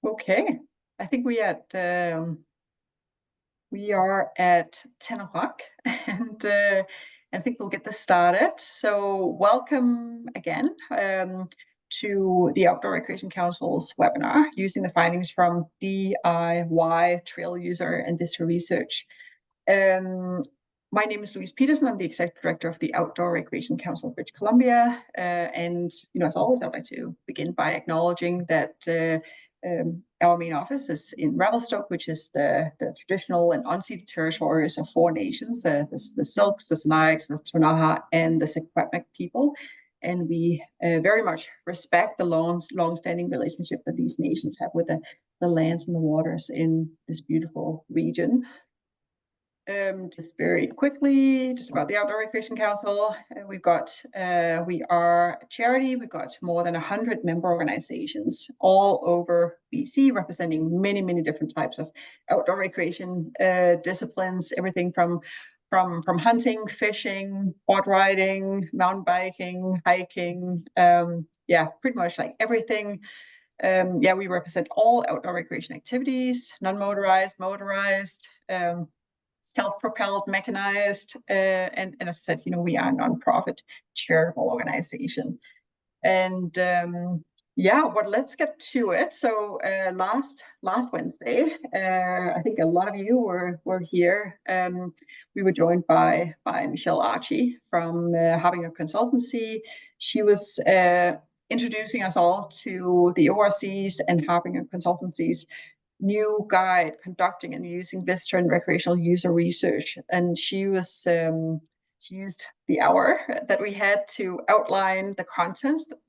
Okay, I think we are at 10 o'clock, and I think we'll get this started. So welcome again to the Outdoor Recreation Council's webinar, using the findings from DIY trail user and visitor research. My name is Louise Peterson. I'm the Executive Director of the Outdoor Recreation Council of British Columbia. And, as always, I'd like to begin by acknowledging that our main office is in Revelstoke, which is the traditional and unceded territories of four nations, the Silks, the Snaiks, the Ktunaxa, and the Secwepemc people. And we very much respect the long-standing relationship that these nations have with the lands and the waters in this beautiful region. Just very quickly, just about the Outdoor Recreation Council, we are a charity. We've got more than 100 member organizations all over BC, representing many different types of outdoor recreation disciplines, everything from hunting, fishing, quad riding, mountain biking, hiking, pretty much like everything. We represent all outdoor recreation activities, non-motorized, motorized, self-propelled, mechanized, and as I said, we are a nonprofit charitable organization. And let's get to it. So last Wednesday, I think a lot of you were here. We were joined by Michele Archie from Harbinger Consultancy. She was introducing us all to the ORC's and Harbinger Consultancy's new guide, conducting and using visitor and recreational user research. And she used the hour that we had to outline the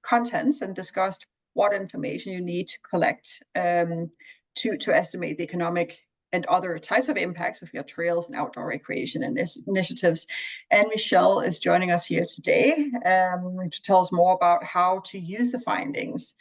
contents and discussed what information you need to collect to estimate the economic and other types of impacts of your trails and outdoor recreation initiatives. And Michele is joining us here today to tell us more about how to use the findings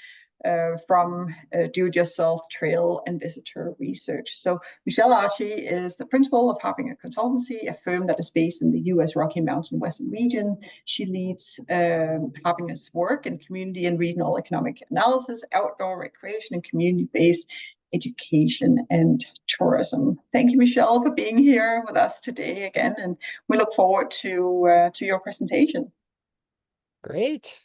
from do-it-yourself trail and visitor research. So Michele Archie is the principal of Harbinger Consultancy, a firm that is based in the U.S. Rocky Mountain Western region. She leads Harbinger's work in community and regional economic analysis, outdoor recreation, and community-based education and tourism. Thank you, Michele, for being here with us today again, and we look forward to your presentation. Great.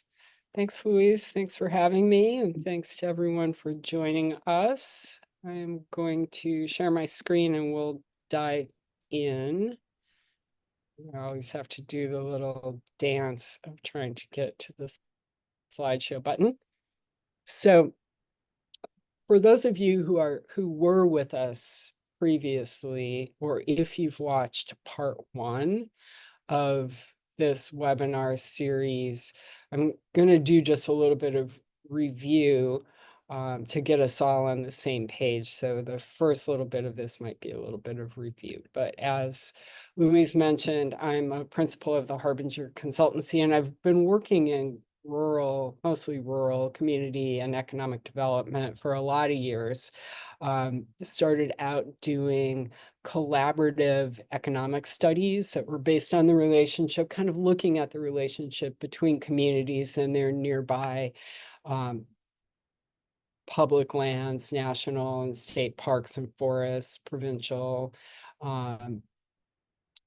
Thanks, Louise. Thanks for having me, and thanks to everyone for joining us. I am going to share my screen and we'll dive in. I always have to do the little dance of trying to get to the slideshow button. So for those of you who were with us previously, or if you've watched part 1 of this webinar series, I'm going to do just a little bit of review to get us all on the same page. So the first little bit of this might be a little bit of review. But as Louise mentioned, I'm a principal of the Harbinger Consultancy, and I've been working in mostly rural community and economic development for a lot of years. Started out doing collaborative economic studies that were based on the relationship, kind of looking at the relationship between communities and their nearby public lands, national and state parks and forests, provincial,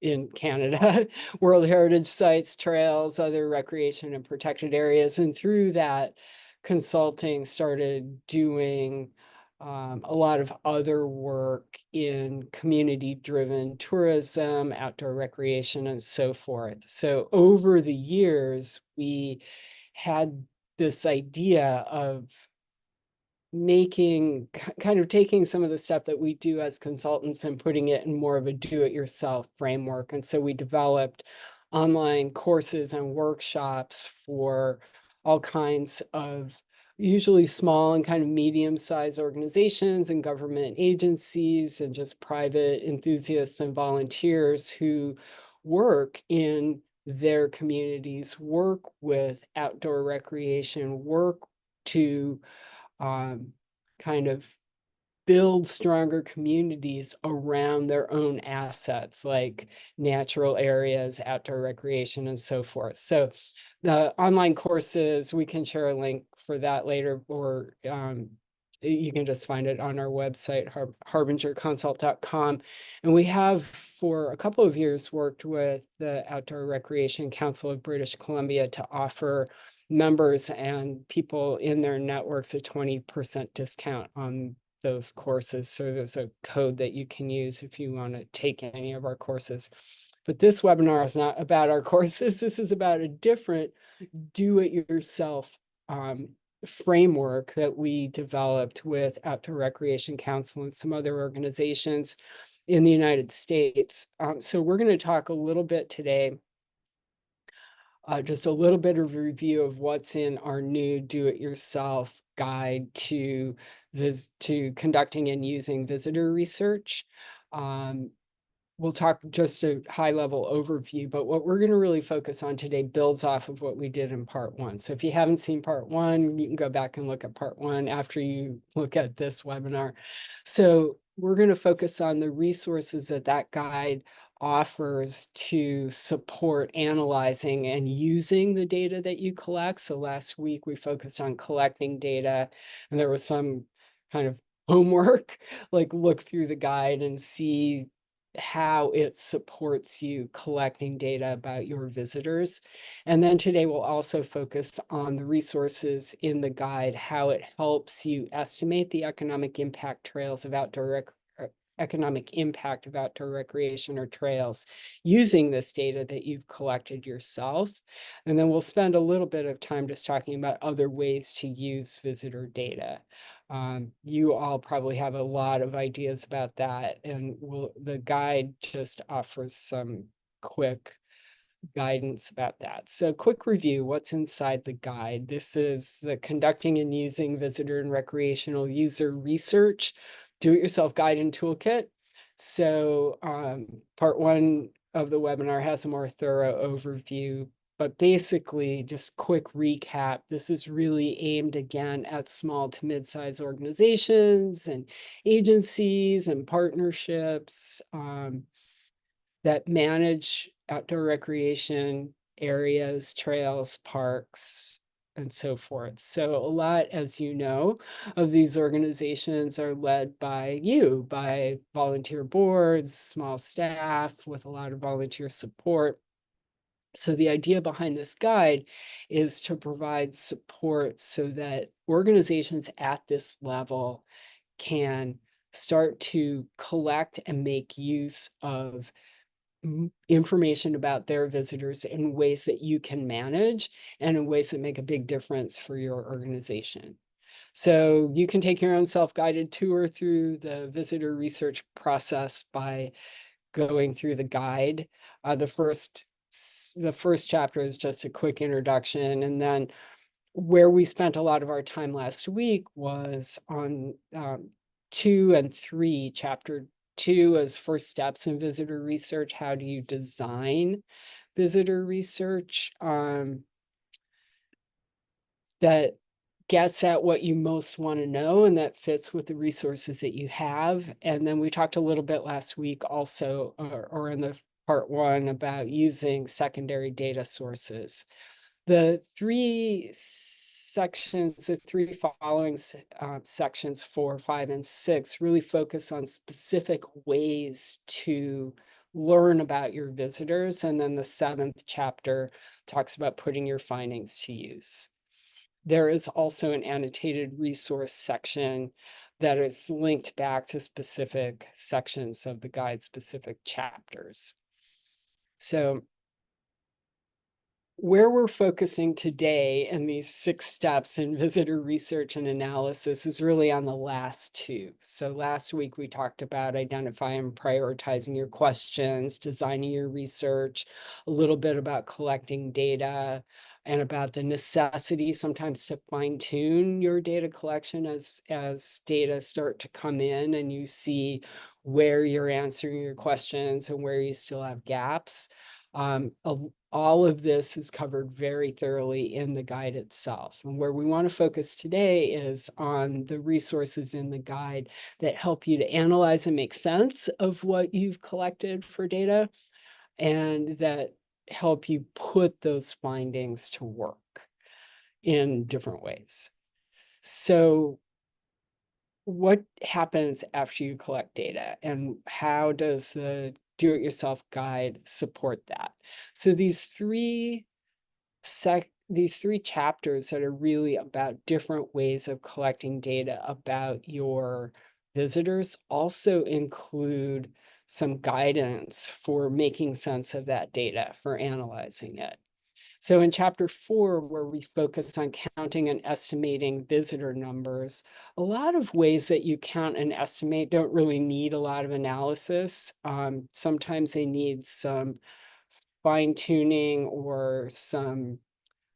in Canada, World Heritage Sites, trails, other recreation and protected areas. And through that consulting, started doing a lot of other work in community-driven tourism, outdoor recreation, and so forth. So over the years, we had this idea of kind of taking some of the stuff that we do as consultants and putting it in more of a do-it-yourself framework. And so we developed online courses and workshops for all kinds of usually small and kind of medium-sized organizations and government agencies and just private enthusiasts and volunteers who work in their communities, work with outdoor recreation, work to kind of build stronger communities around their own assets, like natural areas, outdoor recreation, and so forth. So the online courses, we can share a link for that later, or you can just find it on our website, harbingerconsult.com. And we have for a couple of years worked with the Outdoor Recreation Council of British Columbia to offer members and people in their networks a 20% discount on those courses. So there's a code that you can use if you want to take any of our courses. But this webinar is not about our courses. This is about a different do-it-yourself framework that we developed with Outdoor Recreation Council and some other organizations in the United States. So we're going to talk a little bit today, just a little bit of review of what's in our new do-it-yourself guide to conducting and using visitor research. We'll talk just a high-level overview, but what we're going to really focus on today builds off of what we did in part one. So if you haven't seen part one, you can go back and look at part one after you look at this webinar. So we're going to focus on the resources that that guide offers to support analyzing and using the data that you collect. So last week we focused on collecting data, and there was some kind of homework, like look through the guide and see how it supports you collecting data about your visitors. And then today we'll also focus on the resources in the guide, how it helps you estimate the economic impact of outdoor recreation or trails using this data that you've collected yourself. And then we'll spend a little bit of time just talking about other ways to use visitor data. You all probably have a lot of ideas about that, and the guide just offers some quick guidance about that. So quick review, what's inside the guide. This is the conducting and using visitor and recreational user research do-it-yourself guide and toolkit. So part one of the webinar has a more thorough overview, but basically just quick recap. This is really aimed again at small to mid-sized organizations and agencies and partnerships that manage outdoor recreation areas, trails, parks, and so forth. So a lot, as you know, of these organizations are led by volunteer boards, small staff with a lot of volunteer support. So the idea behind this guide is to provide support so that organizations at this level can start to collect and make use of information about their visitors in ways that you can manage and in ways that make a big difference for your organization. So you can take your own self-guided tour through the visitor research process by going through the guide. The first chapter is just a quick introduction, and then where we spent a lot of our time last week was on 2 and 3. Chapter 2 is first steps in visitor research. How do you design visitor research that gets at what you most want to know and that fits with the resources that you have? And then we talked a little bit last week also, or in the part one, about using secondary data sources. The three following sections 4, 5, and 6 really focus on specific ways to learn about your visitors. And then the 7th chapter talks about putting your findings to use. There is also an annotated resource section that is linked back to specific sections of the guide, specific chapters. So where we're focusing today in these 6 steps in visitor research and analysis is really on the last 2. So last week we talked about identifying and prioritizing your questions, designing your research, a little bit about collecting data, and about the necessity sometimes to fine-tune your data collection as data start to come in and you see where you're answering your questions and where you still have gaps. All of this is covered very thoroughly in the guide itself. And where we want to focus today is on the resources in the guide that help you to analyze and make sense of what you've collected for data, and that help you put those findings to work in different ways. So what happens after you collect data, and how does the do-it-yourself guide support that? So these three chapters that are really about different ways of collecting data about your visitors also include some guidance for making sense of that data, for analyzing it. So in chapter 4, where we focus on counting and estimating visitor numbers, a lot of ways that you count and estimate don't really need a lot of analysis. Sometimes they need some fine tuning or some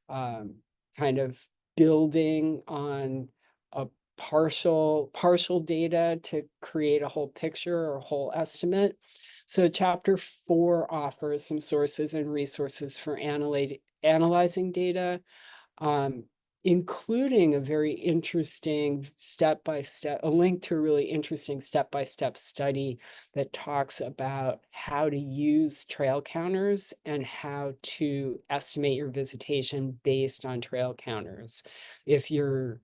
kind of building on a partial data to create a whole picture or whole estimate. So chapter 4 offers some sources and resources for analyzing data, including a very interesting a link to a really interesting step-by-step study that talks about how to use trail counters and how to estimate your visitation based on trail counters. If your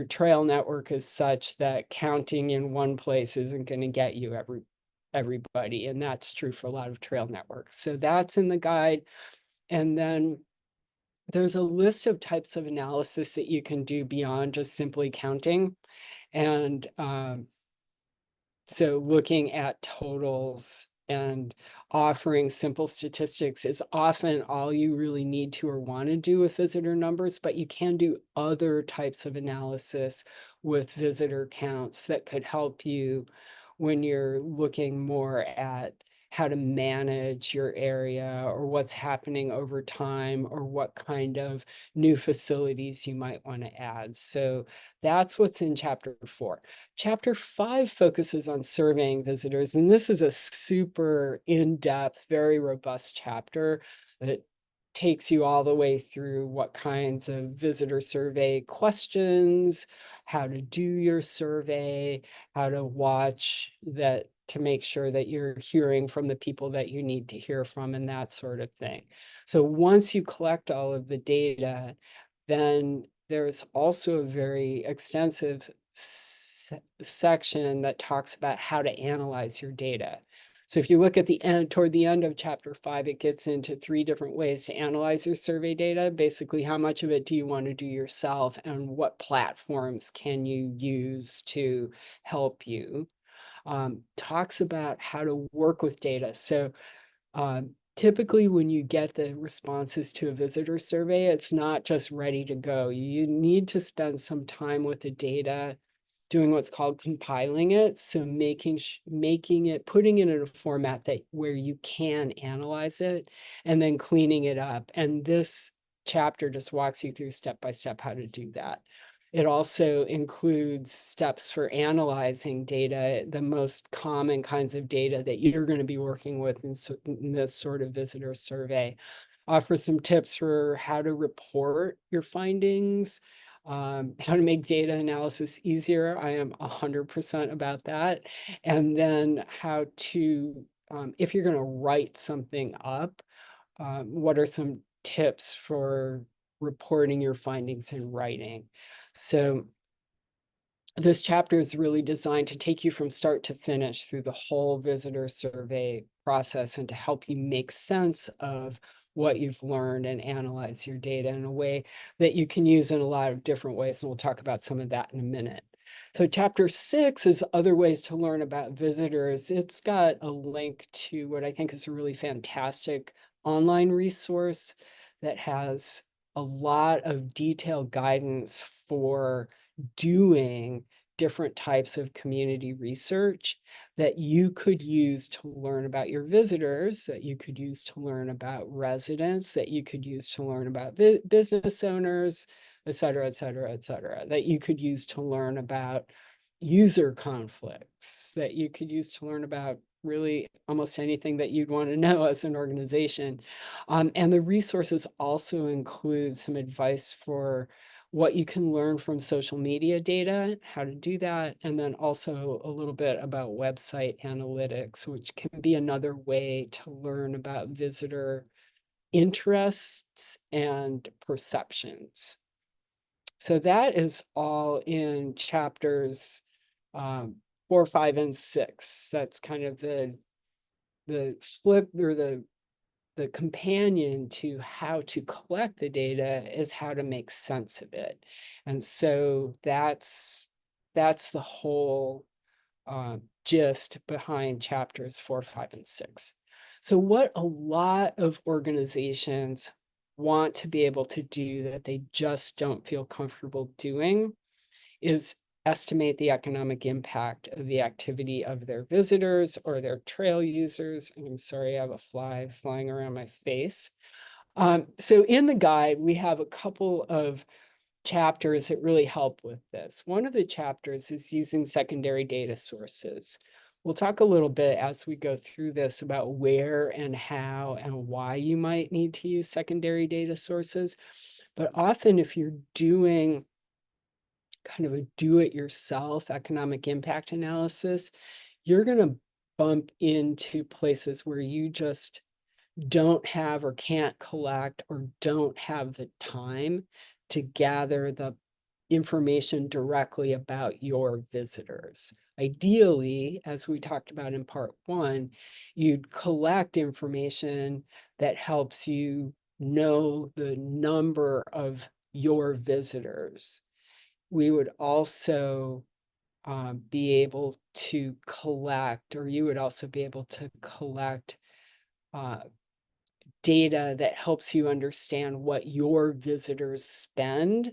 trail network is such that counting in one place isn't going to get you everybody, and that's true for a lot of trail networks. So that's in the guide. And then there's a list of types of analysis that you can do beyond just simply counting. And so looking at totals and offering simple statistics is often all you really need to or want to do with visitor numbers, but you can do other types of analysis with visitor counts that could help you when you're looking more at how to manage your area or what's happening over time or what kind of new facilities you might want to add. So that's what's in chapter 4. Chapter 5 focuses on surveying visitors, and this is a super in-depth, very robust chapter that takes you all the way through what kinds of visitor survey questions, how to do your survey, how to watch that to make sure that you're hearing from the people that you need to hear from and that sort of thing. So once you collect all of the data, then there's also a very extensive section that talks about how to analyze your data. So if you look at the end, toward the end of chapter 5, it gets into 3 different ways to analyze your survey data. Basically, how much of it do you want to do yourself, and what platforms can you use to help you? Talks about how to work with data. So typically when you get the responses to a visitor survey, it's not just ready to go. You need to spend some time with the data doing what's called compiling it. So putting it in a format where you can analyze it, and then cleaning it up. And this chapter just walks you through step by step how to do that. It also includes steps for analyzing data, the most common kinds of data that you're going to be working with in this sort of visitor survey. Offer some tips for how to report your findings, how to make data analysis easier. I am 100% about that. And then how to, if you're going to write something up, what are some tips for reporting your findings in writing? So this chapter is really designed to take you from start to finish through the whole visitor survey process and to help you make sense of what you've learned and analyze your data in a way that you can use in a lot of different ways. And we'll talk about some of that in a minute. So chapter 6 is other ways to learn about visitors. It's got a link to what I think is a really fantastic online resource that has a lot of detailed guidance for doing different types of community research that you could use to learn about your visitors, that you could use to learn about residents, that you could use to learn about business owners, et cetera, et cetera, et cetera, that you could use to learn about user conflicts, that you could use to learn about really almost anything that you'd want to know as an organization. And the resources also include some advice for what you can learn from social media data, how to do that, and then also a little bit about website analytics, which can be another way to learn about visitor interests and perceptions. So that is all in chapters 4, 5, and 6. That's kind of the flip or the companion to how to collect the data is how to make sense of it. And so that's the whole gist behind chapters 4, 5, and 6. So what a lot of organizations want to be able to do that they just don't feel comfortable doing is estimate the economic impact of the activity of their visitors or their trail users. And I'm sorry, I have a fly flying around my face. So in the guide, we have a couple of chapters that really help with this. One of the chapters is using secondary data sources. We'll talk a little bit as we go through this about where and how and why you might need to use secondary data sources. But often if you're doing kind of a do-it-yourself economic impact analysis, you're going to bump into places where you just don't have or can't collect or don't have the time to gather the information directly about your visitors. Ideally, as we talked about in part 1, you'd collect information that helps you know the number of your visitors. We would also be able to collect, or you would also be able to collect data that helps you understand what your visitors spend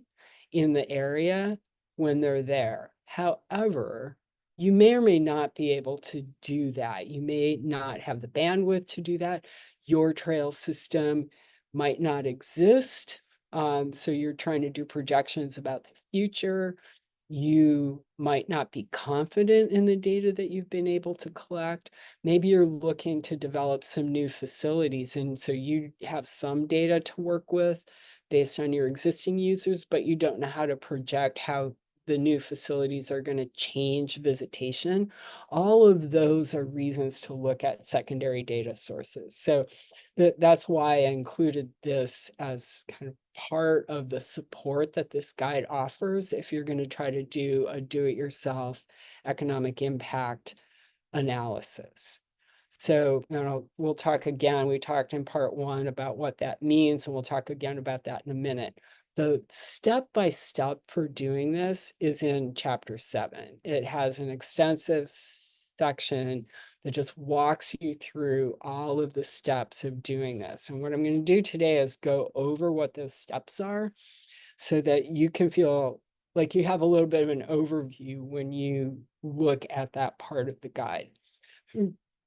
in the area when they're there. However, you may or may not be able to do that. You may not have the bandwidth to do that. Your trail system might not exist. So you're trying to do projections about the future. You might not be confident in the data that you've been able to collect. Maybe you're looking to develop some new facilities, and so you have some data to work with based on your existing users, but you don't know how to project how the new facilities are going to change visitation. All of those are reasons to look at secondary data sources. So that's why I included this as kind of part of the support that this guide offers if you're going to try to do a do-it-yourself economic impact analysis. So, we'll talk again. We talked in part 1 about what that means, and we'll talk again about that in a minute. The step-by-step for doing this is in chapter 7. It has an extensive section that just walks you through all of the steps of doing this. And what I'm going to do today is go over what those steps are so that you can feel like you have a little bit of an overview when you look at that part of the guide.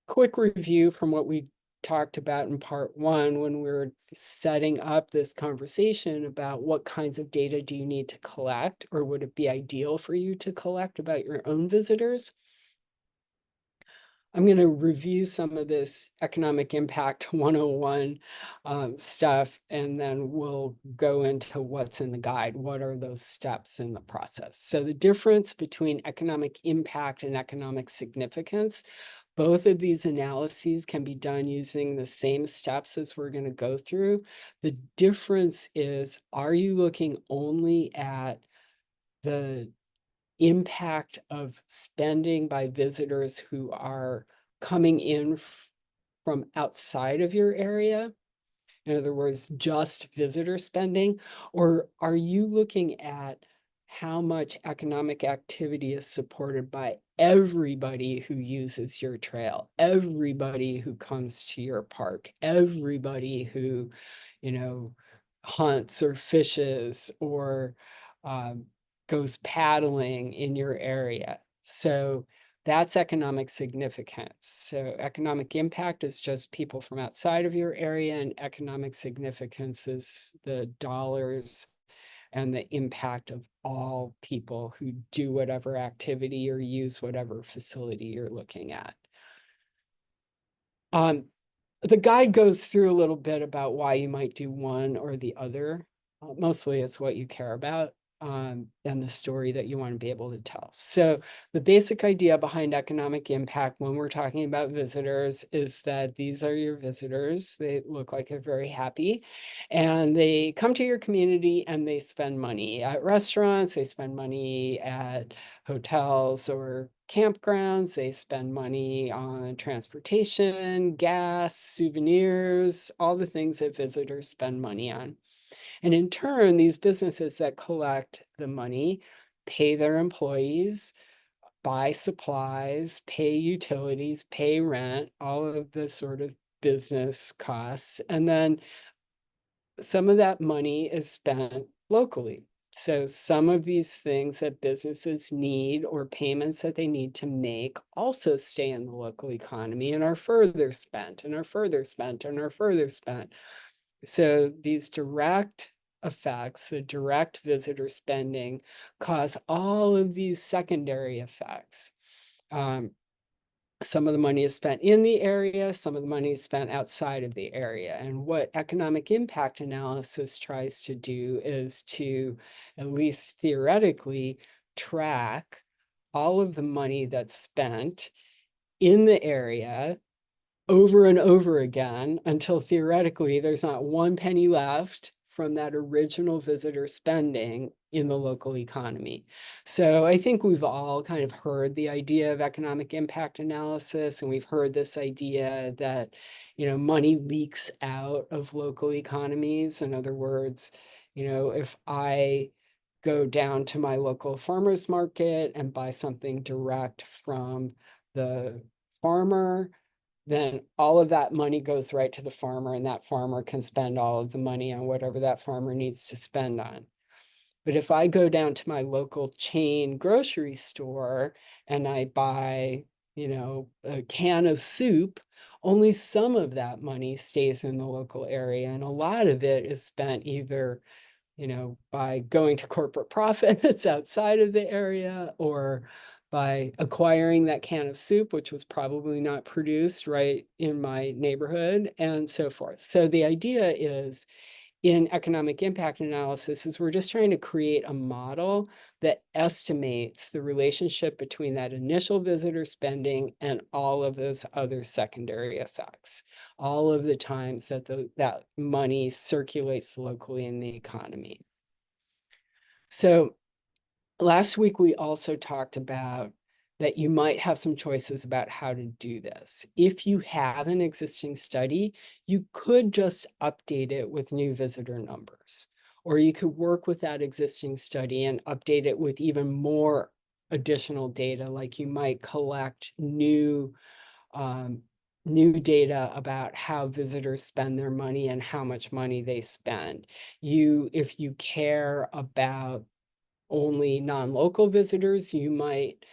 Quick review from what we talked about in part 1 when we were setting up this conversation about what kinds of data do you need to collect, or would it be ideal for you to collect about your own visitors. I'm going to review some of this economic impact 101 stuff, and then we'll go into what's in the guide. What are those steps in the process? So the difference between economic impact and economic significance, both of these analyses can be done using the same steps as we're going to go through. The difference is, are you looking only at the impact of spending by visitors who are coming in from outside of your area? In other words, just visitor spending? Or are you looking at how much economic activity is supported by everybody who uses your trail, everybody who comes to your park, everybody who, hunts or fishes or goes paddling in your area? So that's economic significance. So economic impact is just people from outside of your area, and economic significance is the dollars and the impact of all people who do whatever activity or use whatever facility you're looking at. The guide goes through a little bit about why you might do one or the other. Mostly it's what you care about. and the story that you want to be able to tell. So the basic idea behind economic impact when we're talking about visitors is that these are your visitors. They look like they're very happy, and they come to your community and they spend money at restaurants, they spend money at hotels or campgrounds, they spend money on transportation, gas, souvenirs, all the things that visitors spend money on. And in turn, these businesses that collect the money pay their employees, buy supplies, pay utilities, pay rent, all of the sort of business costs. And then some of that money is spent locally. So some of these things that businesses need or payments that they need to make also stay in the local economy and are further spent and are further spent and are further spent. So these direct effects, the direct visitor spending, cause all of these secondary effects. Some of the money is spent in the area, some of the money is spent outside of the area. And what economic impact analysis tries to do is to, at least theoretically, track all of the money that's spent in the area over and over again until theoretically there's not one penny left from that original visitor spending in the local economy. So I think we've all kind of heard the idea of economic impact analysis, and we've heard this idea that, money leaks out of local economies. In other words, if I go down to my local farmer's market and buy something direct from the farmer, then all of that money goes right to the farmer, and that farmer can spend all of the money on whatever that farmer needs to spend on. But if I go down to my local chain grocery store and I buy, a can of soup, only some of that money stays in the local area. And a lot of it is spent either by going to corporate profits outside of the area, or by acquiring that can of soup, which was probably not produced right in my neighborhood, and so forth. So the idea is, in economic impact analysis, is we're just trying to create a model that estimates the relationship between that initial visitor spending and all of those other secondary effects, all of the times that that money circulates locally in the economy. So last week, we also talked about that you might have some choices about how to do this. If you have an existing study, you could just update it with new visitor numbers, or you could work with that existing study and update it with even more additional data, like you might collect new data about how visitors spend their money and how much money they spend. If you care about only non-local visitors, you might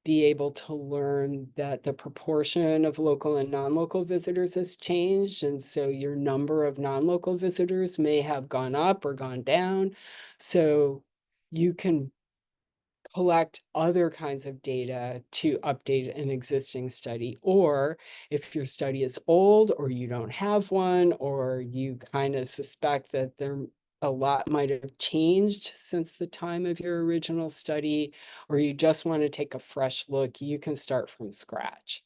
be able to learn that the proportion of local and non-local visitors has changed. And so your number of non-local visitors may have gone up or gone down. So you can collect other kinds of data to update an existing study. Or if your study is old, or you don't have one, or you kind of suspect that a lot might have changed since the time of your original study, or you just want to take a fresh look, you can start from scratch.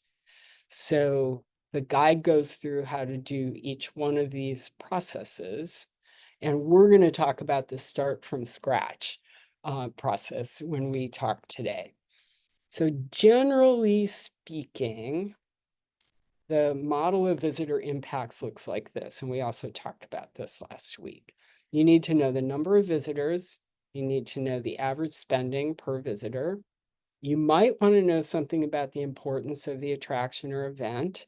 So the guide goes through how to do each one of these processes. And we're going to talk about the start from scratch process when we talk today. So generally speaking, the model of visitor impacts looks like this. And we also talked about this last week. You need to know the number of visitors. You need to know the average spending per visitor. You might want to know something about the importance of the attraction or event.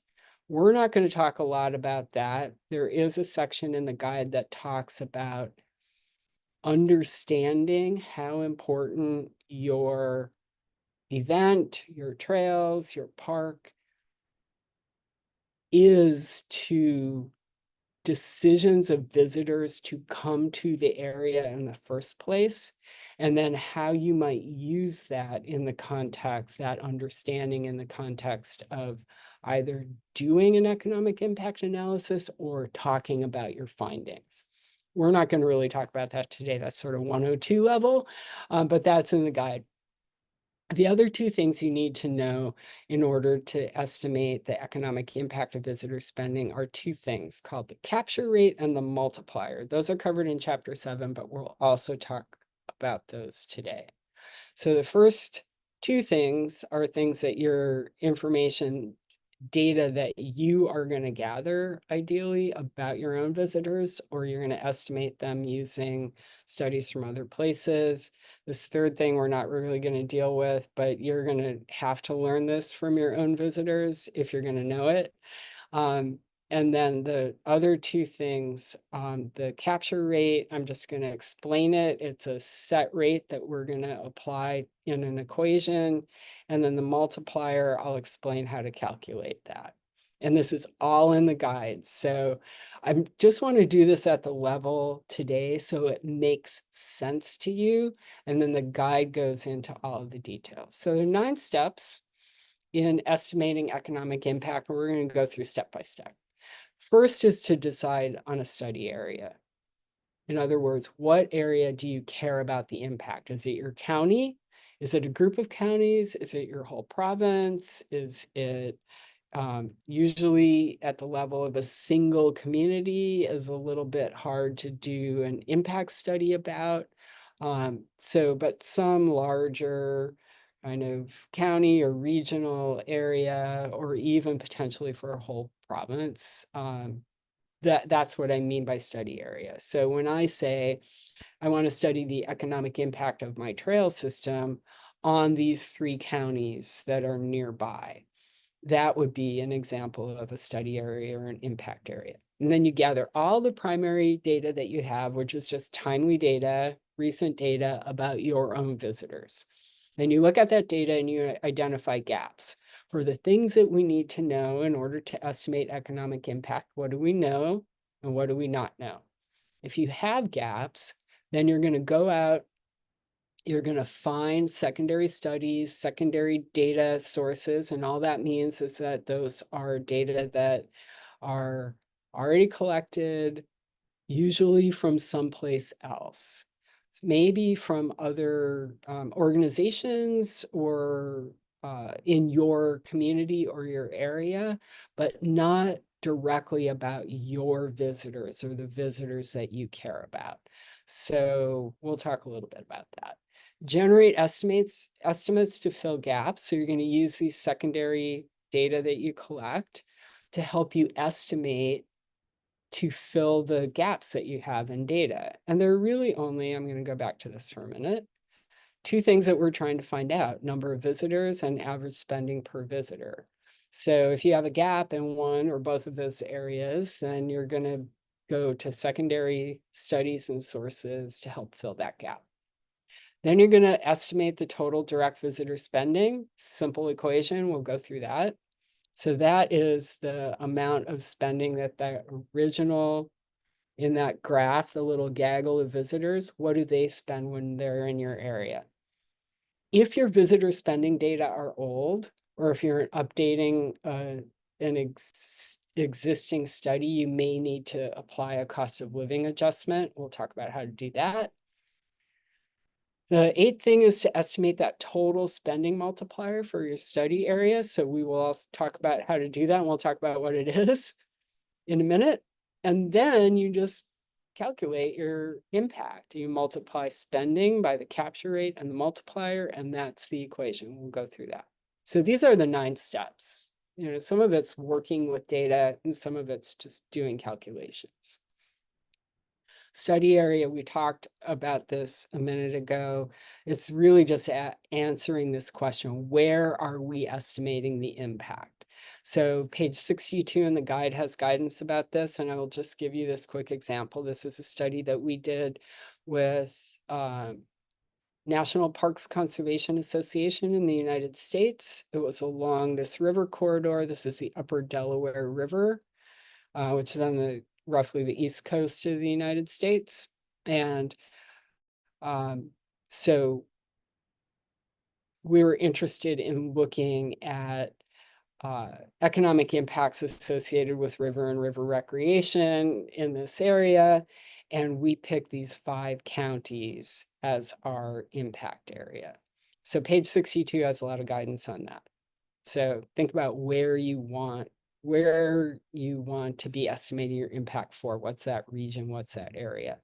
We're not going to talk a lot about that. There is a section in the guide that talks about understanding how important your event, your trails, your park is to decisions of visitors to come to the area in the first place, and then how you might use that in the context, that understanding in the context of either doing an economic impact analysis or talking about your findings. we're not going to really talk about that today. That's sort of 102 level, but that's in the guide. The other two things you need to know in order to estimate the economic impact of visitor spending are two things called the capture rate and the multiplier. Those are covered in Chapter 7, but we'll also talk about those today. So the first two things are things that your information data that you are going to gather, ideally, about your own visitors, or you're going to estimate them using studies from other places. This third thing we're not really going to deal with, but you're going to have to learn this from your own visitors if you're going to know it. And then the other two things, the capture rate, I'm just going to explain it. It's a set rate that we're going to apply in an equation. And then the multiplier, I'll explain how to calculate that. And this is all in the guide. So I just want to do this at the level today so it makes sense to you. And then the guide goes into all of the details. So there are 9 steps in estimating economic impact. We're going to go through step by step. First is to decide on a study area. In other words, what area do you care about the impact? Is it your county? Is it a group of counties? Is it your whole province? Is it usually at the level of a single community is a little bit hard to do an impact study about. But some larger kind of county or regional area, or even potentially for a whole province, that's what I mean by study area. So when I say I want to study the economic impact of my trail system on these 3 counties that are nearby, that would be an example of a study area or an impact area. And then you gather all the primary data that you have, which is just timely data, recent data about your own visitors. Then you look at that data and you identify gaps. For the things that we need to know in order to estimate economic impact, what do we know and what do we not know? If you have gaps, then you're going to go out, you're going to find secondary studies, secondary data sources, and all that means is that those are data that are already collected, usually from someplace else, maybe from other organizations or in your community or your area, but not directly about your visitors or the visitors that you care about. So we'll talk a little bit about that. Generate estimates to fill gaps. So you're going to use these secondary data that you collect to help you estimate to fill the gaps that you have in data. And there are really only, I'm going to go back to this for a minute, 2 things that we're trying to find out: number of visitors and average spending per visitor. So if you have a gap in one or both of those areas, then you're going to go to secondary studies and sources to help fill that gap. Then you're going to estimate the total direct visitor spending. Simple equation, we'll go through that. So that is the amount of spending that the original, in that graph, the little gaggle of visitors, what do they spend when they're in your area? If your visitor spending data are old, or if you're updating an existing study, you may need to apply a cost of living adjustment. We'll talk about how to do that. The 8th thing is to estimate that total spending multiplier for your study area. So we will also talk about how to do that, and we'll talk about what it is in a minute. And then you just calculate your impact. You multiply spending by the capture rate and the multiplier, and that's the equation. We'll go through that. So these are the 9 steps. Some of it's working with data and some of it's just doing calculations. Study area, we talked about this a minute ago. It's really just answering this question: where are we estimating the impact? So page 62 in the guide has guidance about this, and I will just give you this quick example. This is a study that we did with National Parks Conservation Association in the United States. It was along this river corridor. This is the Upper Delaware River, which is on roughly the east coast of the United States. And so we were interested in looking at economic impacts associated with river and river recreation in this area. And we pick these 5 counties as our impact area. So page 62 has a lot of guidance on that. So think about where you want to be estimating your impact for. What's that region? What's that area?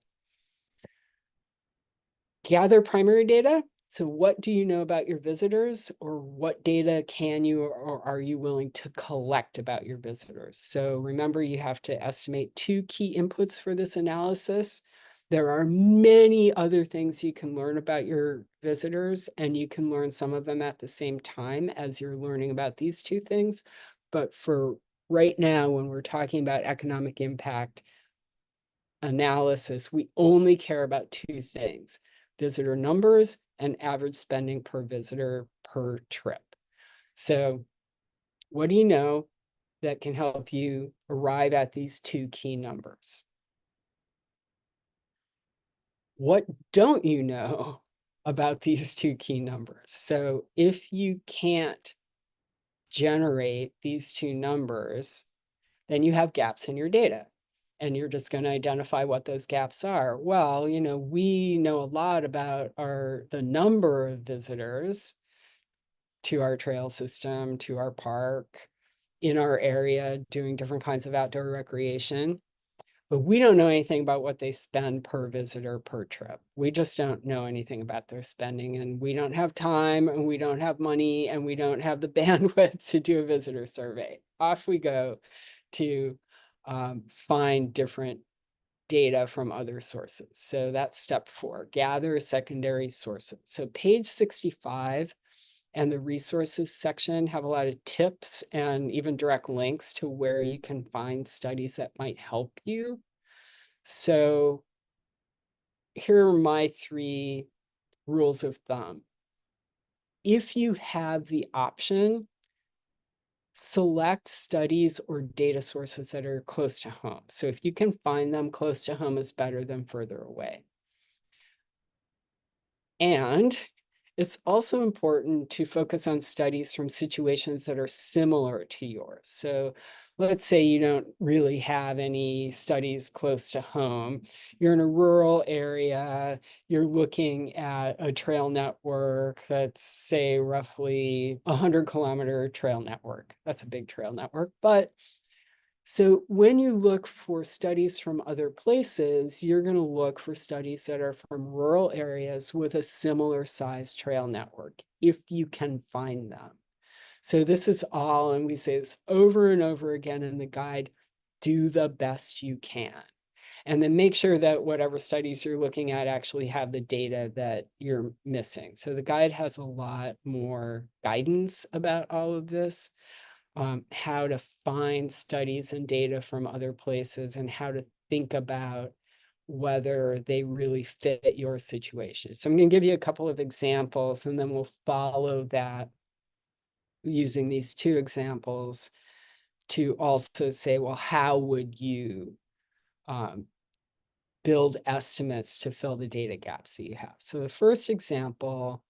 Gather primary data. So what do you know about your visitors, or what data can you or are you willing to collect about your visitors? So remember, you have to estimate 2 key inputs for this analysis. There are many other things you can learn about your visitors, and you can learn some of them at the same time as you're learning about these 2 things. But for right now, when we're talking about economic impact analysis, we only care about 2 things: visitor numbers and average spending per visitor per trip. So what do you know that can help you arrive at these 2 key numbers? What don't you know about these 2 key numbers? So if you can't generate these 2 numbers, then you have gaps in your data. And you're just going to identify what those gaps are. Well, we know a lot about the number of visitors to our trail system, to our park, in our area, doing different kinds of outdoor recreation. But we don't know anything about what they spend per visitor per trip. We just don't know anything about their spending, and we don't have time, and we don't have money, and we don't have the bandwidth to do a visitor survey. Off we go to find different data from other sources. So that's step 4, gather secondary sources. So page 65 and the resources section have a lot of tips and even direct links to where you can find studies that might help you. So here are my 3 rules of thumb. If you have the option, select studies or data sources that are close to home. So if you can find them close to home, is better than further away. And it's also important to focus on studies from situations that are similar to yours. So let's say you don't really have any studies close to home. You're in a rural area. You're looking at a trail network that's, say, roughly 100-kilometer trail network. That's a big trail network. But so when you look for studies from other places, you're going to look for studies that are from rural areas with a similar size trail network, if you can find them. So this is all, and we say this over and over again in the guide, do the best you can. And then make sure that whatever studies you're looking at actually have the data that you're missing. So the guide has a lot more guidance about all of this. How to find studies and data from other places, and how to think about whether they really fit your situation. So I'm going to give you a couple of examples, and then we'll follow that using these 2 examples to also say, well, how would you build estimates to fill the data gaps that you have? So the first example,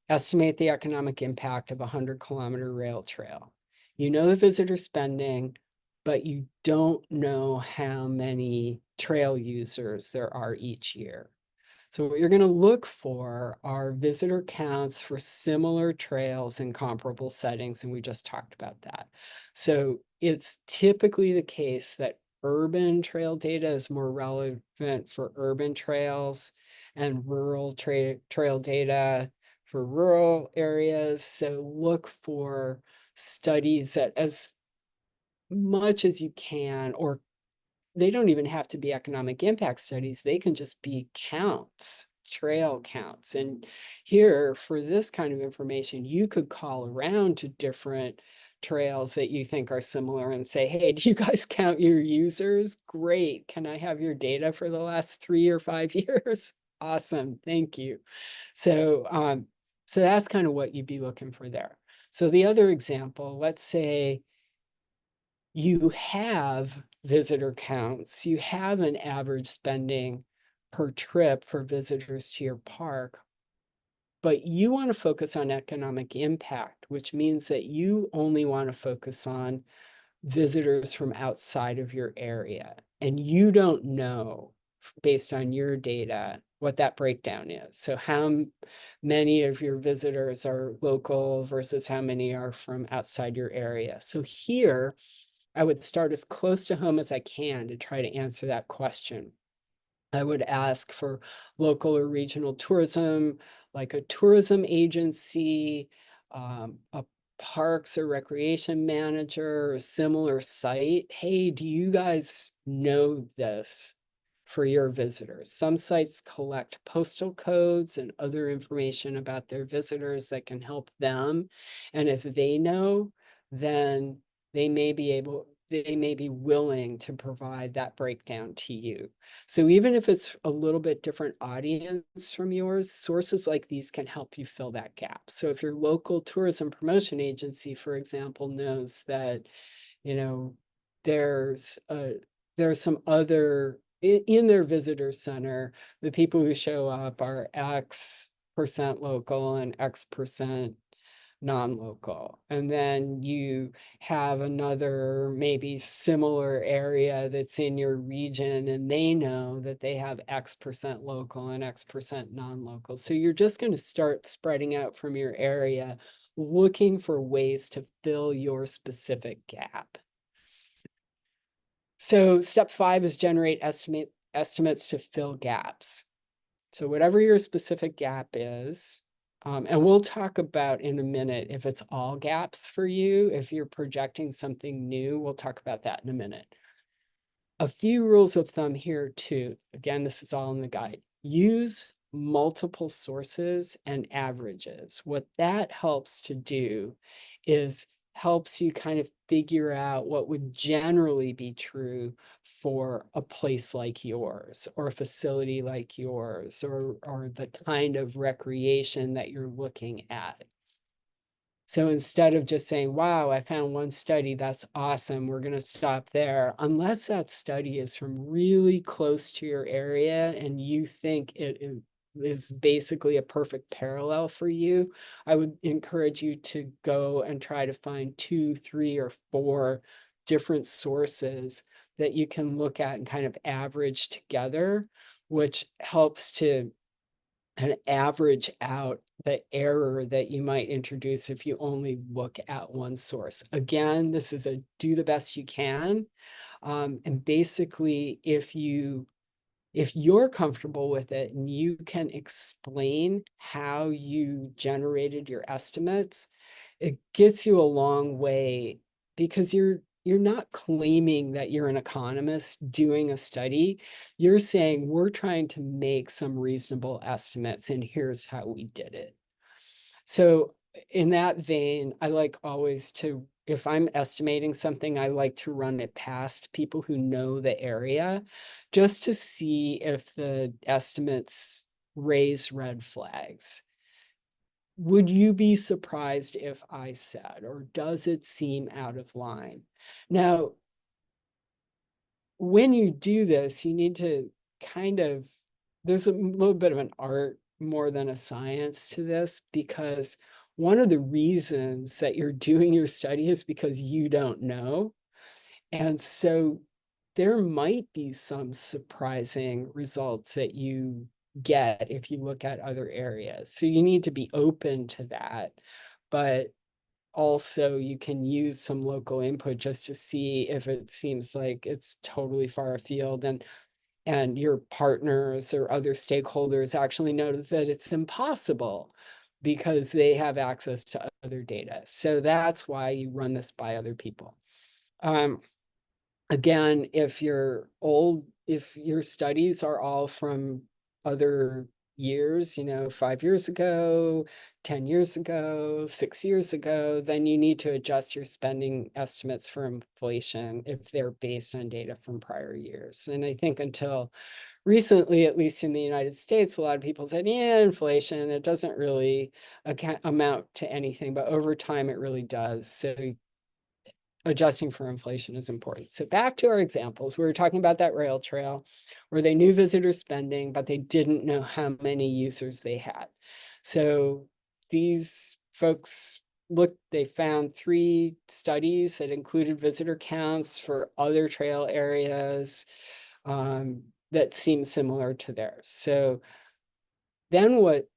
estimate the economic impact of a 100-kilometer rail trail. You know the visitor spending, but you don't know how many trail users there are each year. So what you're going to look for are visitor counts for similar trails in comparable settings, and we just talked about that. So it's typically the case that urban trail data is more relevant for urban trails, and rural trail data for rural areas. So look for studies that, as much as you can, or they don't even have to be economic impact studies, they can just be counts, trail counts. And here, for this kind of information, you could call around to different trails that you think are similar and say, hey, do you guys count your users? Great. Can I have your data for the last 3 or 5 years? Awesome. Thank you. So that's kind of what you'd be looking for there. So the other example, let's say you have visitor counts, you have an average spending per trip for visitors to your park, but you want to focus on economic impact, which means that you only want to focus on visitors from outside of your area. And you don't know based on your data, what that breakdown is. So how many of your visitors are local versus how many are from outside your area. So here, I would start as close to home as I can to try to answer that question. I would ask for local or regional tourism, like a tourism agency, a parks or recreation manager, or a similar site. Hey, do you guys know this for your visitors? Some sites collect postal codes and other information about their visitors that can help them. And if they know, then they may be willing to provide that breakdown to you. So even if it's a little bit different audience from yours, sources like these can help you fill that gap. So if your local tourism promotion agency, for example, knows that, you know, there's some other in their visitor center, the people who show up are X% local and X% non-local. And then you have another maybe similar area that's in your region, and they know that they have X% local and X% non-local. So you're just going to start spreading out from your area, looking for ways to fill your specific gap. So step 5 is generate estimates to fill gaps. So whatever your specific gap is, and we'll talk about in a minute if it's all gaps for you, if you're projecting something new, we'll talk about that in a minute. A few rules of thumb here too. Again, this is all in the guide. Use multiple sources and averages. What that helps to do is helps you kind of figure out what would generally be true for a place like yours or a facility like yours or the kind of recreation that you're looking at. So instead of just saying, wow, I found one study, that's awesome, we're going to stop there, unless that study is from really close to your area and you think it is basically a perfect parallel for you, I would encourage you to go and try to find 2, 3, or 4 different sources that you can look at and kind of average together, which helps to and average out the error that you might introduce if you only look at one source. Again, this is a do the best you can. And basically, if you're comfortable with it and you can explain how you generated your estimates, it gets you a long way because you're not claiming that you're an economist doing a study. You're saying we're trying to make some reasonable estimates and here's how we did it. So in that vein, I like always to, if I'm estimating something, I like to run it past people who know the area just to see if the estimates raise red flags. Would you be surprised if I said, or does it seem out of line? Now, when you do this, you need to kind of, there's a little bit of an art more than a science to this, because one of the reasons that you're doing your study is because you don't know. And so there might be some surprising results that you get if you look at other areas. So you need to be open to that. But also you can use some local input just to see if it seems like it's totally far afield and your partners or other stakeholders actually know that it's impossible because they have access to other data. So that's why you run this by other people. Again, if your studies are all from other years, 5 years ago, 10 years ago, 6 years ago, then you need to adjust your spending estimates for inflation if they're based on data from prior years. And I think until recently, at least in the United States, a lot of people said, yeah, inflation, it doesn't really amount to anything, but over time it really does. So adjusting for inflation is important. So back to our examples, we were talking about that rail trail where they knew visitor spending, but they didn't know how many users they had. So these folks they found 3 studies that included visitor counts for other trail areas. that seem similar to theirs. So then what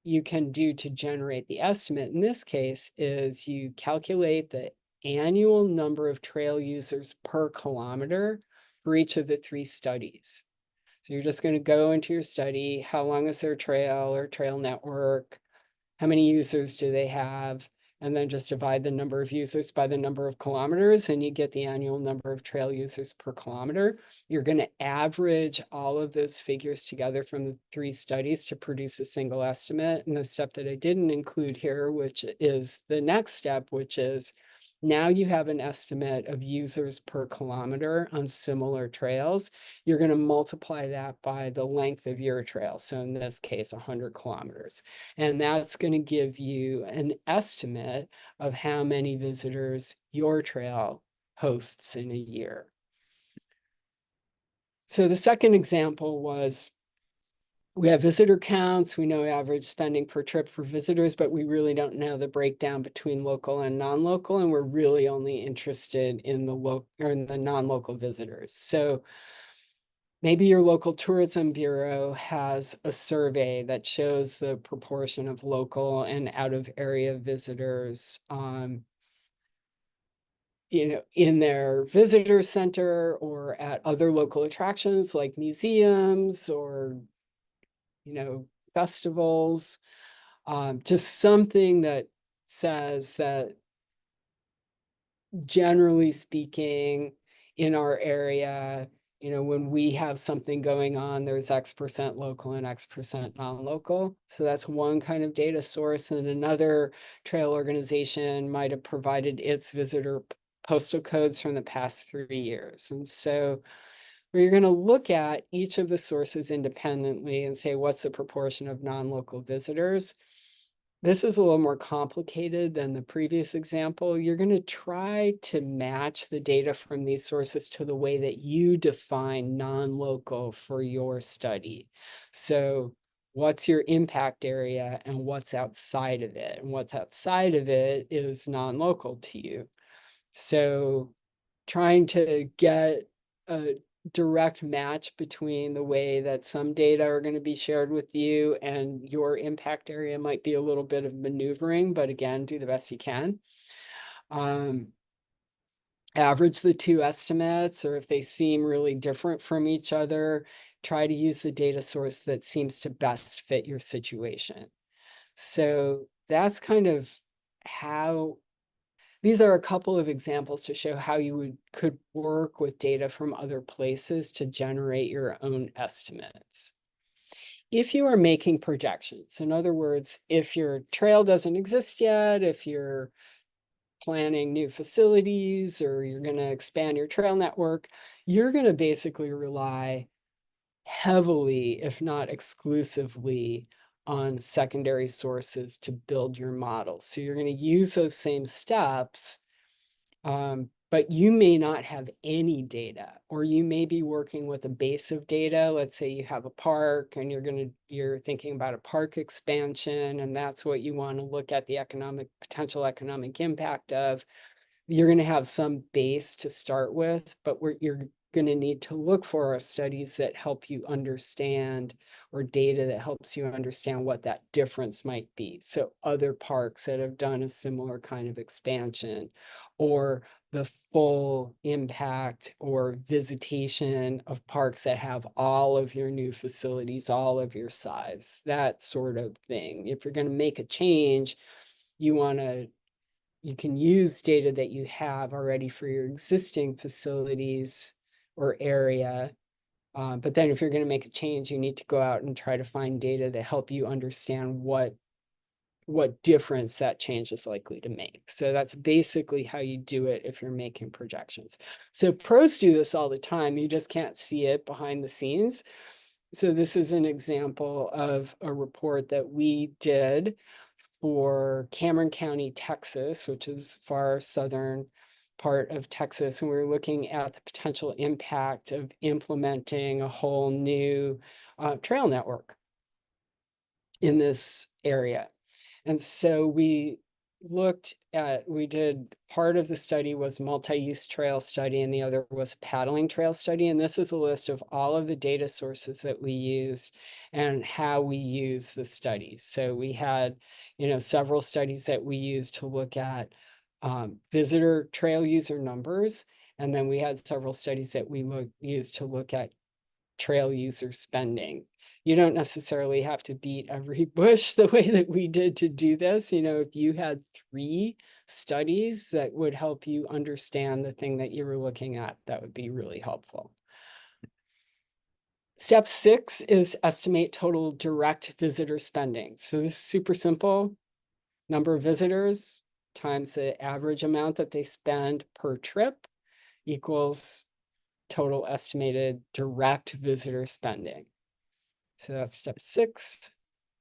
you can do to generate the estimate in this case is you calculate the annual number of trail users per kilometer for each of the 3 studies. So you're just going to go into your study, how long is their trail or trail network, how many users do they have, and then just divide the number of users by the number of kilometers, and you get the annual number of trail users per kilometer. You're going to average all of those figures together from the 3 studies to produce a single estimate. And the step that I didn't include here, which is the next step, which is now you have an estimate of users per kilometer on similar trails. You're going to multiply that by the length of your trail. So in this case, 100 kilometers. And that's going to give you an estimate of how many visitors your trail hosts in a year. So the second example was we have visitor counts, we know average spending per trip for visitors, but we really don't know the breakdown between local and non-local, and we're really only interested in the non-local visitors. So maybe your local tourism bureau has a survey that shows the proportion of local and out-of-area visitors in their visitor center or at other local attractions like museums or festivals, just something that says that generally speaking, in our area, when we have something going on, there's X% local and X% non-local. So that's one kind of data source. And another trail organization might have provided its visitor postal codes from the past 3 years. And so where you're going to look at each of the sources independently and say, what's the proportion of non-local visitors? This is a little more complicated than the previous example. You're going to try to match the data from these sources to the way that you define non-local for your study. So what's your impact area and what's outside of it? And what's outside of it is non-local to you. So trying to get a direct match between the way that some data are going to be shared with you and your impact area might be a little bit of maneuvering, but again, do the best you can. Average the 2 estimates, or if they seem really different from each other, try to use the data source that seems to best fit your situation. So that's kind of how these are a couple of examples to show how you could work with data from other places to generate your own estimates. If you are making projections, in other words, if your trail doesn't exist yet, if you're planning new facilities or you're going to expand your trail network, you're going to basically rely heavily, if not exclusively, on secondary sources to build your model. So you're going to use those same steps, but you may not have any data, or you may be working with a base of data. Let's say you have a park and you're thinking about a park expansion, and that's what you want to look at the potential economic impact of. You're going to have some base to start with, but you're going to need to look for studies that help you understand, or data that helps you understand what that difference might be. So other parks that have done a similar kind of expansion, or the full impact or visitation of parks that have all of your new facilities, all of your size, that sort of thing. If you're going to make a change, you can use data that you have already for your existing facilities or area. But then if you're going to make a change, you need to go out and try to find data that help you understand what difference that change is likely to make. So that's basically how you do it if you're making projections. So pros do this all the time. You just can't see it behind the scenes. So this is an example of a report that we did for Cameron County, Texas, which is far southern part of Texas. And we were looking at the potential impact of implementing a whole new trail network in this area. And so we we did, part of the study was multi-use trail study and the other was paddling trail study. And this is a list of all of the data sources that we used and how we use the studies. So we had, several studies that we used to look at visitor trail user numbers. And then we had several studies that we used to look at trail user spending. You don't necessarily have to beat every bush the way that we did to do this. If you had 3 studies that would help you understand the thing that you were looking at, that would be really helpful. Step 6 is estimate total direct visitor spending. So this is super simple. Number of visitors times the average amount that they spend per trip equals total estimated direct visitor spending. So that's step 6.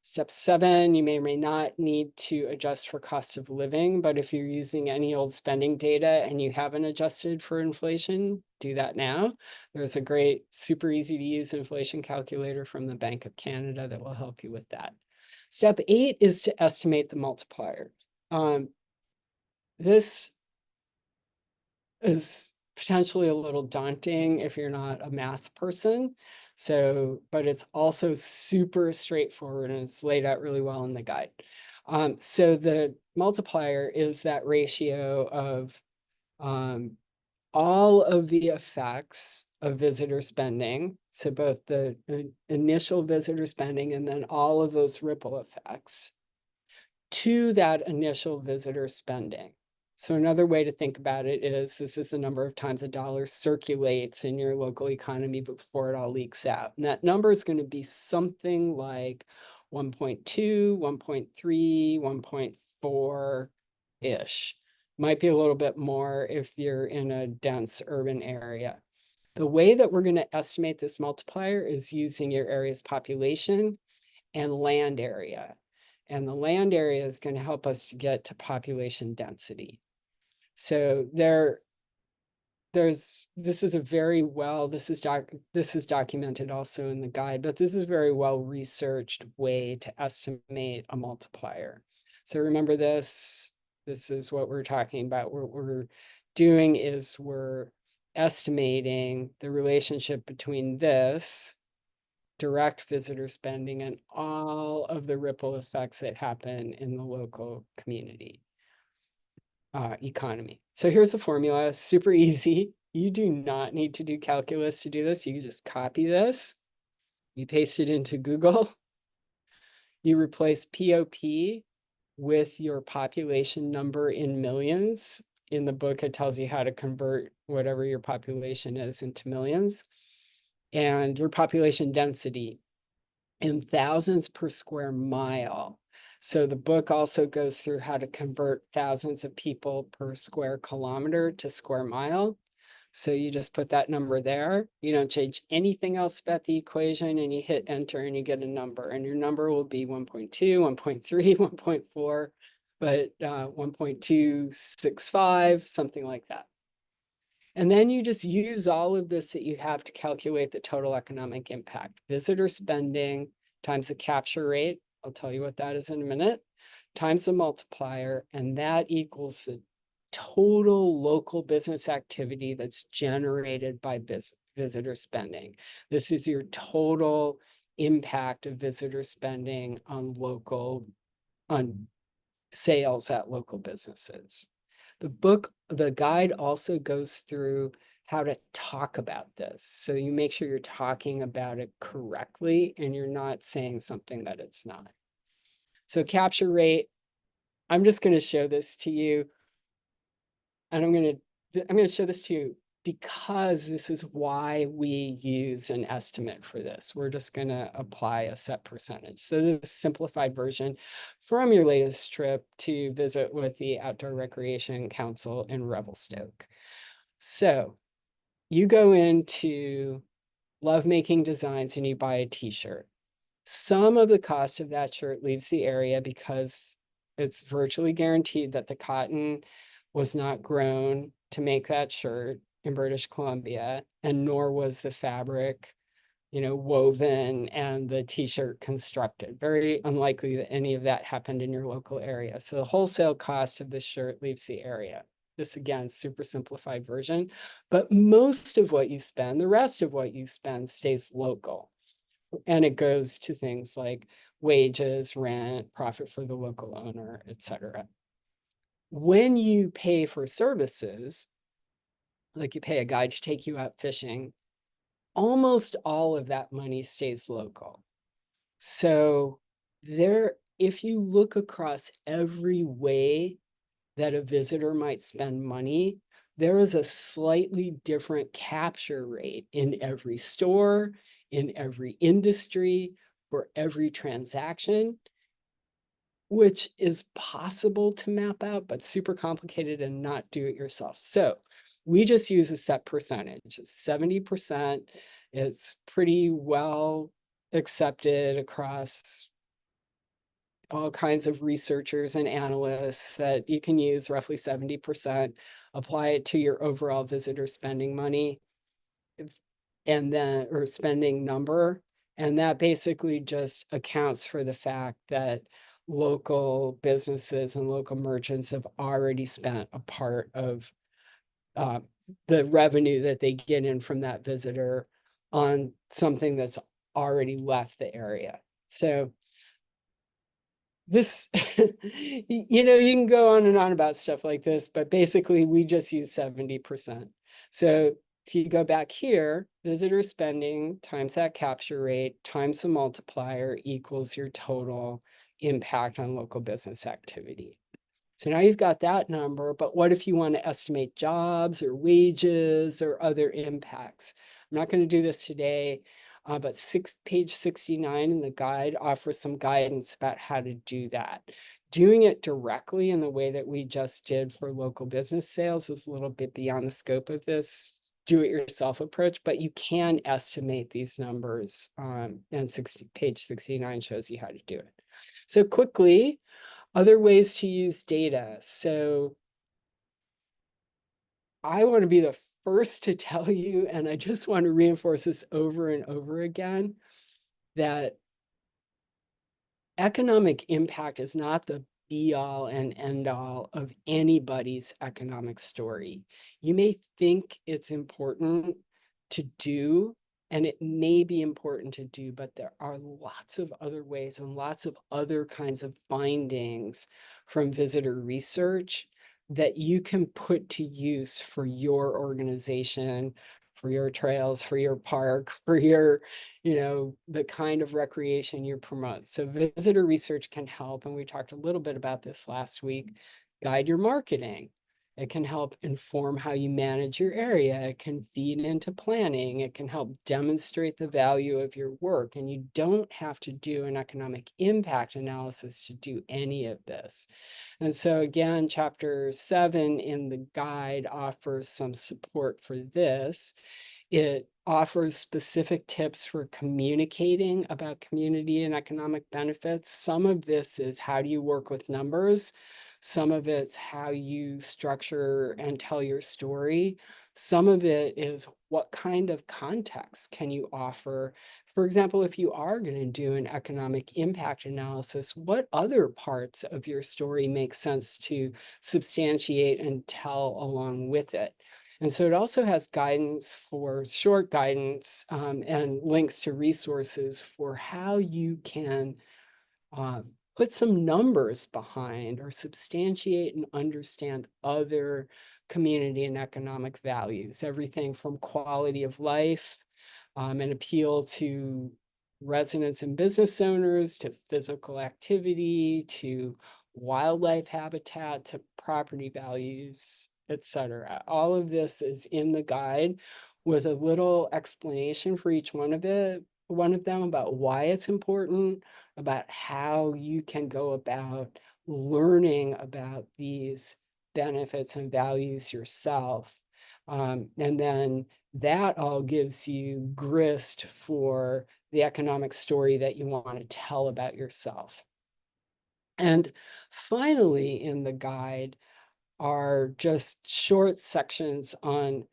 Step 7, you may or may not need to adjust for cost of living, but if you're using any old spending data and you haven't adjusted for inflation, do that now. There's a great, super easy to use inflation calculator from the Bank of Canada that will help you with that. Step 8 is to estimate the multipliers. This is potentially a little daunting if you're not a math person. But it's also super straightforward and it's laid out really well in the guide. So the multiplier is that ratio of all of the effects of visitor spending. So both the initial visitor spending and then all of those ripple effects to that initial visitor spending. So another way to think about it is this is the number of times a dollar circulates in your local economy before it all leaks out. And that number is going to be something like 1.2, 1.3, 1.4-ish. Might be a little bit more if you're in a dense urban area. The way that we're going to estimate this multiplier is using your area's population and land area. And the land area is going to help us to get to population density. So this is documented also in the guide, but this is a very well researched way to estimate a multiplier. So remember this is what we're talking about. What we're doing is we're estimating the relationship between this direct visitor spending and all of the ripple effects that happen in the local community economy. So here's the formula, super easy. You do not need to do calculus to do this. You can just copy this, you paste it into Google, you replace POP with your population number in millions. In the book, it tells you how to convert whatever your population is into millions, and your population density in thousands per square mile. So the book also goes through how to convert thousands of people per square kilometer to square mile. So you just put that number there. You don't change anything else about the equation and you hit enter and you get a number. And your number will be 1.2, 1.3, 1.4, but 1.265, something like that. And then you just use all of this that you have to calculate the total economic impact. Visitor spending times the capture rate, I'll tell you what that is in a minute, times the multiplier, and that equals the total local business activity that's generated by visitor spending. This is your total impact of visitor spending on sales at local businesses. The guide also goes through how to talk about this. So you make sure you're talking about it correctly and you're not saying something that it's not. So capture rate, I'm just going to show this to you. And I'm going to show this to you because this is why we use an estimate for this. We're just going to apply a set percentage. So this is a simplified version from your latest trip to visit with the Outdoor Recreation Council in Revelstoke. So you go into Lovemaking Designs and you buy a t-shirt. Some of the cost of that shirt leaves the area because it's virtually guaranteed that the cotton was not grown to make that shirt in British Columbia, and nor was the fabric, woven and the t-shirt constructed. Very unlikely that any of that happened in your local area. So the wholesale cost of this shirt leaves the area. This, again, super simplified version, but most of what you spend, the rest of what you spend, stays local. And it goes to things like wages, rent, profit for the local owner, etc. When you pay for services, like you pay a guide to take you out fishing, almost all of that money stays local. So if you look across every way that a visitor might spend money, there is a slightly different capture rate in every store, in every industry, for every transaction, which is possible to map out, but super complicated and not do it yourself. So we just use a set percentage, 70%. It's pretty well accepted across all kinds of researchers and analysts that you can use roughly 70%, apply it to your overall visitor spending money, and then, or spending number. And that basically just accounts for the fact that local businesses and local merchants have already spent a part of the revenue that they get in from that visitor on something that's already left the area. So this, you can go on and on about stuff like this, but basically we just use 70%. So if you go back here, visitor spending times that capture rate times the multiplier equals your total impact on local business activity. So now you've got that number, but what if you want to estimate jobs or wages or other impacts? I'm not going to do this today, but page 69 in the guide offers some guidance about how to do that. Doing it directly in the way that we just did for local business sales is a little bit beyond the scope of this do-it-yourself approach, but you can estimate these numbers, and page 69 shows you how to do it. So quickly, other ways to use data. So I want to be the first to tell you, and I just want to reinforce this over and over again, that economic impact is not the be-all and end-all of anybody's economic story. You may think it's important to do, and it may be important to do, but there are lots of other ways and lots of other kinds of findings from visitor research that you can put to use for your organization, for your trails, for your park, for your, the kind of recreation you promote. So visitor research can help, and we talked a little bit about this last week, guide your marketing. It can help inform how you manage your area. It can feed into planning. It can help demonstrate the value of your work. And you don't have to do an economic impact analysis to do any of this. And so again, chapter 7 in the guide offers some support for this. It offers specific tips for communicating about community and economic benefits. Some of this is how do you work with numbers? Some of it's how you structure and tell your story. Some of it is what kind of context can you offer? For example, if you are going to do an economic impact analysis, what other parts of your story make sense to substantiate and tell along with it? And so it also has guidance for short guidance and links to resources for how you can put some numbers behind or substantiate and understand other community and economic values, everything from quality of life and appeal to residents and business owners, to physical activity, to wildlife habitat, to property values, etc. All of this is in the guide with a little explanation for each one of them about why it's important, about how you can go about learning about these benefits and values yourself. And then that all gives you grist for the economic story that you want to tell about yourself. And finally, in the guide are just short sections on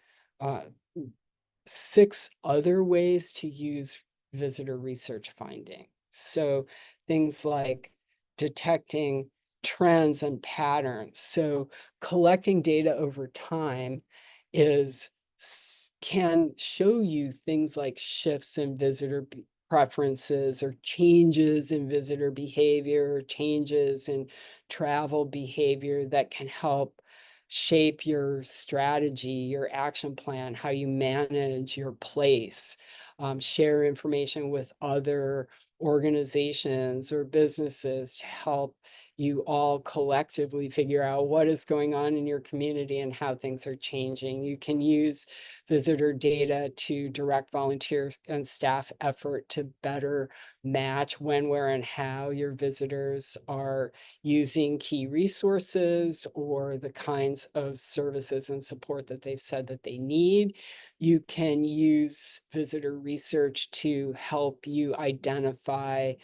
6 other ways to use visitor research finding. So things like detecting trends and patterns. So collecting data over time can show you things like shifts in visitor preferences or changes in visitor behavior, changes in travel behavior that can help shape your strategy, your action plan, how you manage your place, share information with other organizations or businesses to help you all collectively figure out what is going on in your community and how things are changing. You can use visitor data to direct volunteers and staff effort to better match when, where, and how your visitors are using key resources or the kinds of services and support that they've said that they need. You can use visitor research to help you identify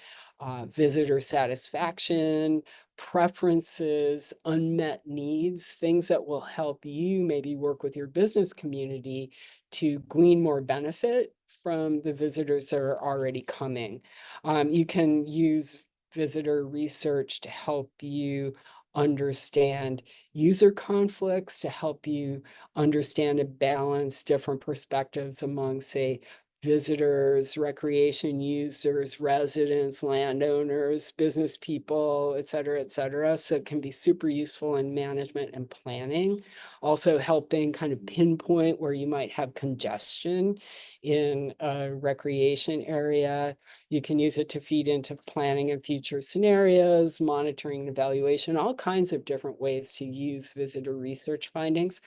visitor satisfaction, preferences, unmet needs, things that will help you maybe work with your business community to glean more benefit from the visitors that are already coming. You can use visitor research to help you understand user conflicts, to help you understand and balance different perspectives among, say, visitors, recreation users, residents, landowners, business people, et cetera, et cetera. So it can be super useful in management and planning. Also helping kind of pinpoint where you might have congestion in a recreation area. You can use it to feed into planning and future scenarios, monitoring and evaluation, all kinds of different ways to use visitor research findings.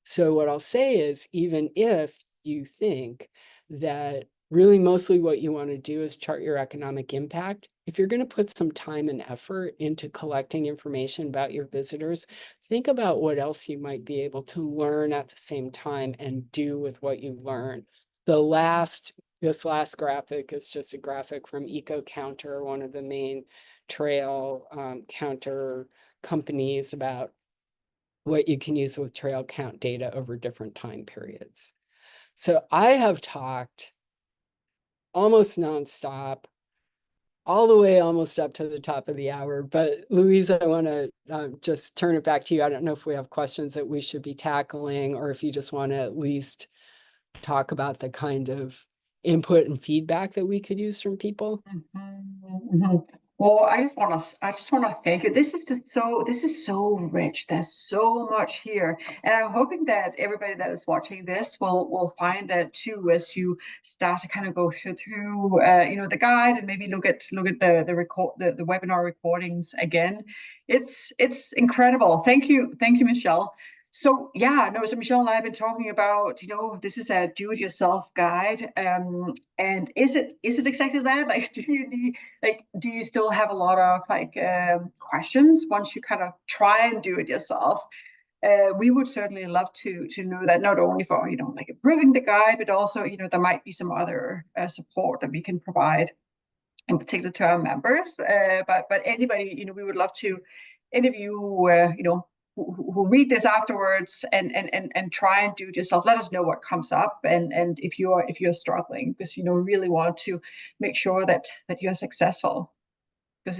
So what I'll say is, even if you think that really mostly what you want to do is chart your economic impact, if you're going to put some time and effort into collecting information about your visitors, think about what else you might be able to learn at the same time and do with what you learn. This last graphic is just a graphic from EcoCounter, one of the main trail counter companies, about what you can use with trail count data over different time periods. So I have talked almost nonstop, all the way almost up to the top of the hour. But Louise, I want to just turn it back to you. I don't know if we have questions that we should be tackling, or if you just want to at least talk about the kind of input and feedback that we could use from people. Well, I just want to thank you. This is so rich. There's so much here, and I'm hoping that everybody that is watching this will find that too, as you start to kind of go through the guide, and maybe look at the webinar recordings again. It's incredible. Thank you, Michele. So Michele and I have been talking about, this is a do-it-yourself guide. And is it exactly that? Like, do you still have a lot of questions once you kind of try and do it yourself? We would certainly love to know that, not only for improving the guide, but also there might be some other support that we can provide, in particular to our members. But anybody, we would love to, any of you who read this afterwards and try and do it yourself, let us know what comes up, and if you're struggling, because we really want to make sure that you're successful, because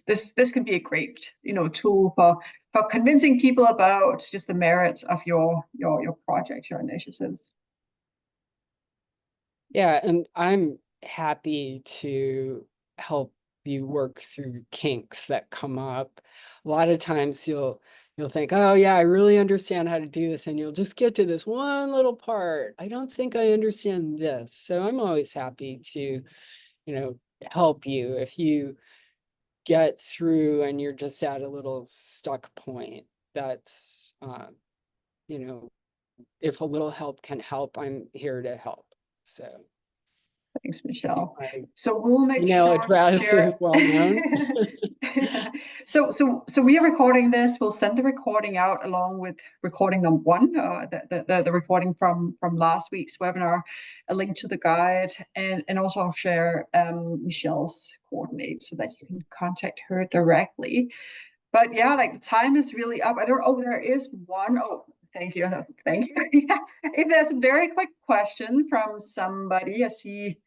this can be a great tool for convincing people about just the merits of your projects, your initiatives. Yeah, and I'm happy to help you work through kinks that come up. A lot of times you'll think, oh yeah, I really understand how to do this, and you'll just get to this one little part. I don't think I understand this. So I'm always happy to, help you if you get through and you're just at a little stuck point. That's, if a little help can help, I'm here to help. So thanks, Michele. my So we'll make email sure address to share is well known. So we are recording this. We'll send the recording out along with recording number one, the recording from last week's webinar, a link to the guide, and also I'll share Michele's coordinates so that you can contact her directly. But yeah, the time is really up. There is one. Oh, thank you. Thank you. If there's a very quick question from somebody, I see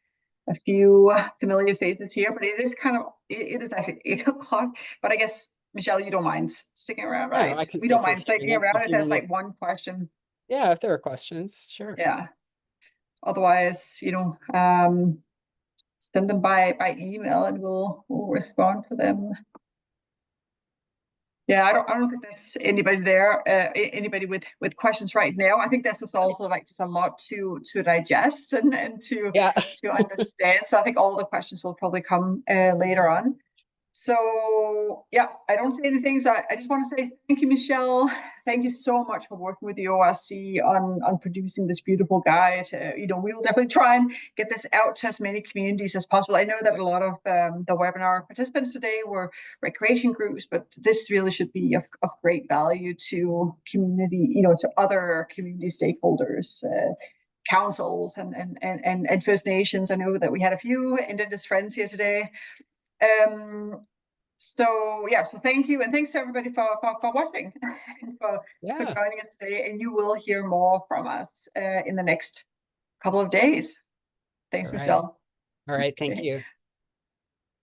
a few familiar faces here, but it is kind of, it is actually 8 o'clock, but I guess, Michelle, you don't mind sticking around, No, I right? can We stay don't for a mind few sticking minutes around if if you there's want to. like one question. Yeah, if there are questions, sure. Yeah. Otherwise, send them by email and we'll respond to them. Yeah, I don't think there's anybody there, anybody with questions right now. I think this was also like just a lot to digest and Yeah. to understand. So I think all the questions will probably come later on. So yeah, I don't say anything. So I just want to say thank you, Michelle. Thank you so much for working with the ORC on producing this beautiful guide. We will definitely try and get this out to as many communities as possible. I know that a lot of the webinar participants today were recreation groups, but this really should be of great value to community, to other community stakeholders. Councils and First Nations. I know that we had a few Indigenous friends here today. So yeah, so thank you, and thanks to everybody for watching and for Yeah. joining us today. And you will hear more from us in the next couple of days. Thanks, All right. Michelle. All right. Thank Okay. you.